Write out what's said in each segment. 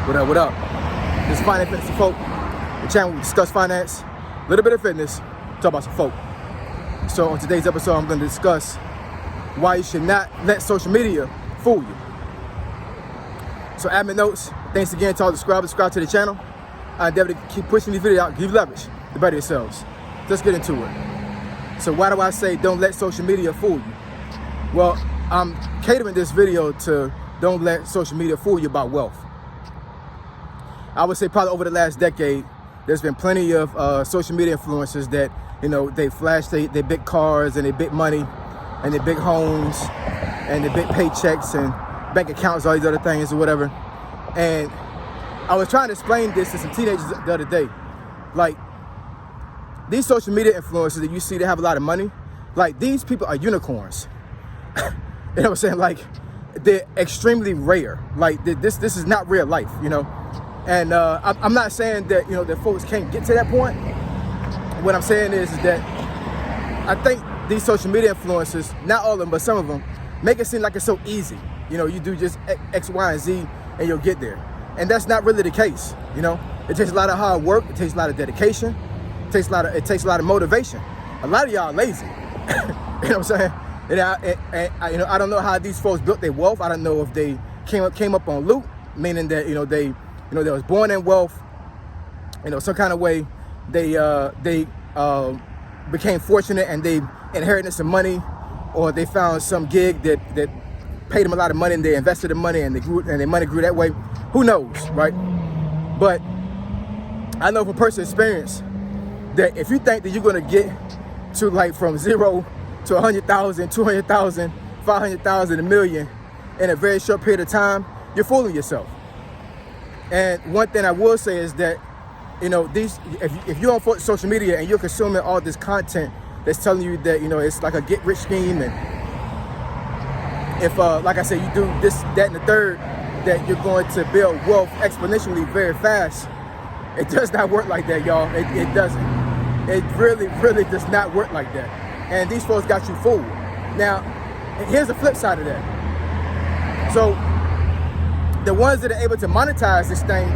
What up, what up? This is Finance Fitness for Folk, the channel where we discuss finance, a little bit of fitness, talk about some folk. So on today's episode, I'm going to discuss why you should not let social media fool you. So admin notes, thanks again to all the subscribe to the channel. I endeavor to keep pushing these videos out, give you leverage to better yourselves. Let's get into it. So why do I say don't let social media fool you? Well, I'm catering this video to don't let social media fool you about wealth. I would say probably over the last decade, there's been plenty of social media influencers that, you know, they flash their big cars and their big money and their big homes and their big paychecks and bank accounts, all these other things or whatever. And I was trying to explain this to some teenagers the other day. Like, these social media influencers that you see that have a lot of money, like, these people are unicorns. You know what I'm saying? Like, they're extremely rare. Like, this is not real life, you know? And I'm not saying that, you know, that folks can't get to that point. What I'm saying is that I think these social media influencers, not all of them, but some of them, make it seem like it's so easy. You know, you do just X, Y, and Z, and you'll get there. And that's not really the case. You know, it takes a lot of hard work. It takes a lot of dedication. It takes a lot of motivation. A lot of y'all are lazy. You know what I'm saying? And I don't know how these folks built their wealth. I don't know if they came up on loot, meaning that, they was born in wealth. You know, some kind of way they became fortunate and they inherited some money, or they found some gig that paid them a lot of money and they invested the money and their money grew that way. Who knows, right? But I know from personal experience that if you think that you're gonna get to, like, from zero to 100,000, 200,000, 500,000, a million in a very short period of time, you're fooling yourself. And one thing I will say is that, you know, if you're on social media and you're consuming all this content that's telling you that, you know, it's like a get-rich scheme, and if, like I said, you do this, that, and the third, that you're going to build wealth exponentially very fast, it does not work like that, y'all. It doesn't. It really, really does not work like that. And these folks got you fooled. Now, here's the flip side of that. So, the ones that are able to monetize this thing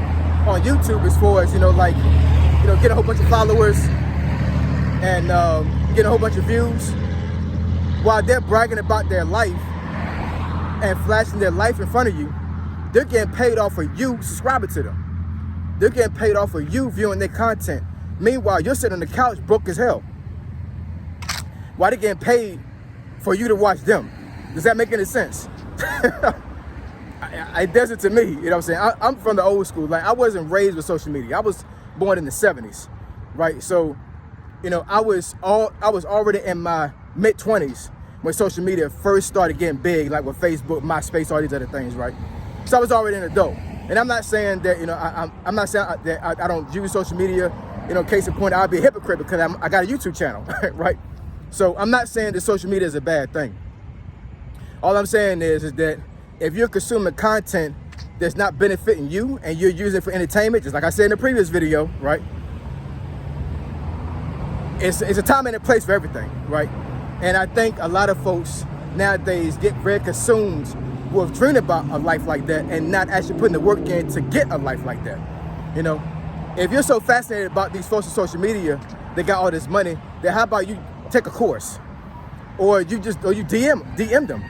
on YouTube, as far as, get a whole bunch of followers and get a whole bunch of views, while they're bragging about their life and flashing their life in front of you, they're getting paid off for you subscribing to them. They're getting paid off for you viewing their content. Meanwhile, you're sitting on the couch broke as hell. Why they getting paid for you to watch them? Does that make any sense? It doesn't to me. You know what I'm saying? I'm from the old school. Like, I wasn't raised with social media. I was born in the 70s, right? So, I was already in my mid-20s when social media first started getting big, like with Facebook, MySpace, all these other things, right? So I was already an adult. And I'm not saying that, I'm not saying that I don't use social media. Case in point, I'd be a hypocrite because I got a YouTube channel, right? So I'm not saying that social media is a bad thing. All I'm saying is that if you're consuming content that's not benefiting you and you're using it for entertainment, just like I said in the previous video, right? It's a time and a place for everything, right? And I think a lot of folks nowadays get very consumed with dreaming about a life like that and not actually putting the work in to get a life like that. If you're so fascinated about these folks on social media, they got all this money, then how about you take a course, or you DM them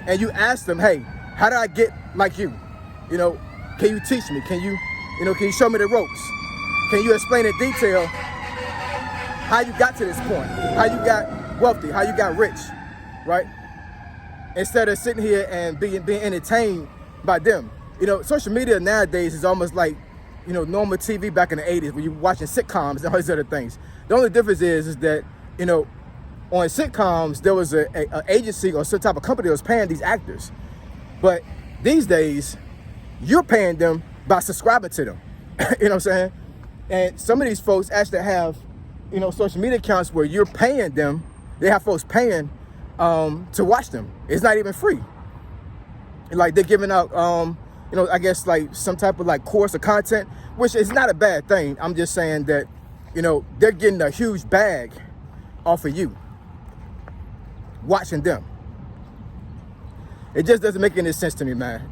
and you ask them, hey, how do I get like you? Can you teach me? Can you show me the ropes? Can you explain in detail how you got to this point? How you got wealthy? How you got rich, right? Instead of sitting here and being entertained by them. Social media nowadays is almost like, normal TV back in the 80s when you're watching sitcoms and all these other things. The only difference is that, on sitcoms, there was an agency or some type of company that was paying these actors. But these days, you're paying them by subscribing to them. You know what I'm saying? And some of these folks actually have, social media accounts where you're paying them. They have folks paying to watch them. It's not even free. Like, they're giving out, I guess, like, some type of, like, course or content, which is not a bad thing. I'm just saying that, they're getting a huge bag off of you watching them. It just doesn't make any sense to me, man.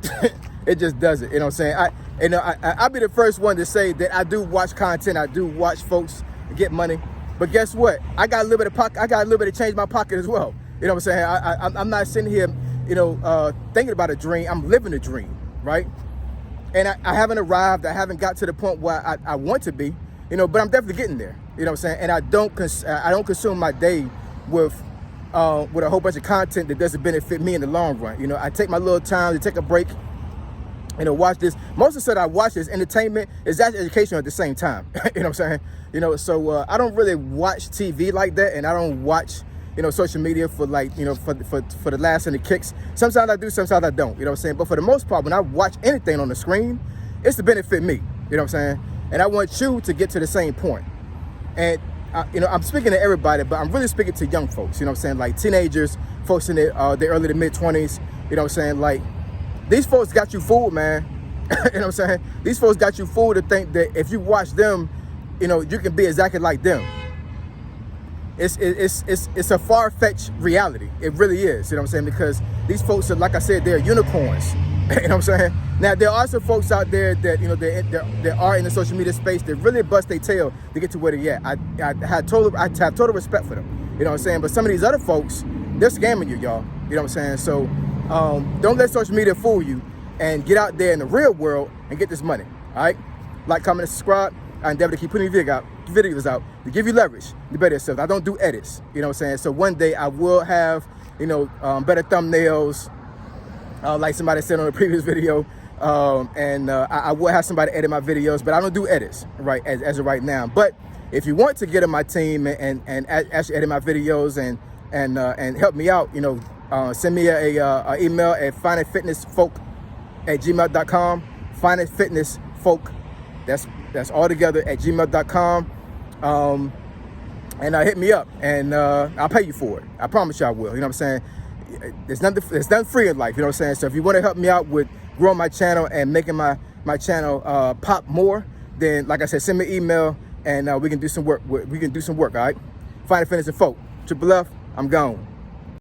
It just doesn't. You know what I'm saying? And I'll be the first one to say that I do watch content. I do watch folks get money. But guess what? I got a little bit of pocket. I got a little bit of change in my pocket as well. You know what I'm saying? I'm not sitting here, thinking about a dream. I'm living a dream, right? And I haven't arrived. I haven't got to the point where I want to be, but I'm definitely getting there. You know what I'm saying? And I don't consume my day with a whole bunch of content that doesn't benefit me in the long run. I take my little time to take a break, watch this. Most of the stuff I watch is entertainment. It's actually educational at the same time. You know what I'm saying? So I don't really watch TV like that, and I don't watch, social media for for the laughs and the kicks. Sometimes I do, sometimes I don't. You know what I'm saying? But for the most part, when I watch anything on the screen, it's to benefit me. You know what I'm saying? And I want you to get to the same point. And I'm speaking to everybody, but I'm really speaking to young folks. You know what I'm saying? Like teenagers, folks in their early to mid 20s. You know what I'm saying? Like, these folks got you fooled, man. You know what I'm saying? These folks got you fooled to think that if you watch them, you can be exactly like them. It's a far-fetched reality. It really is. You know what I'm saying? Because these folks are, like I said, they're unicorns. You know what I'm saying? Now, there are some folks out there that, they are in the social media space that really bust their tail to get to where they're at. I have total respect for them. You know what I'm saying? But some of these other folks, they're scamming you, y'all. You know what I'm saying? So don't let social media fool you, and get out there in the real world and get this money. All right? Like, comment, and subscribe. I endeavor to keep putting videos out to give you leverage to better yourself. I don't do edits. You know what I'm saying? So one day I will have, better thumbnails, like somebody said on a previous video. I will have somebody edit my videos, but I don't do edits right as of right now. But if you want to get on my team and actually edit my videos and help me out, send me a email at finitefitnessfolk@gmail.com. Finitefitnessfolk, that's all together at gmail.com. And hit me up, and I'll pay you for it. I promise you I will. You know what I'm saying? There's nothing free in life. You know what I'm saying? So if you want to help me out with growing my channel and making my channel pop more, then, like I said, send me an email, and we can do some work. We can do some work. All right? Finite Fitness and Folk. Triple F. I'm gone.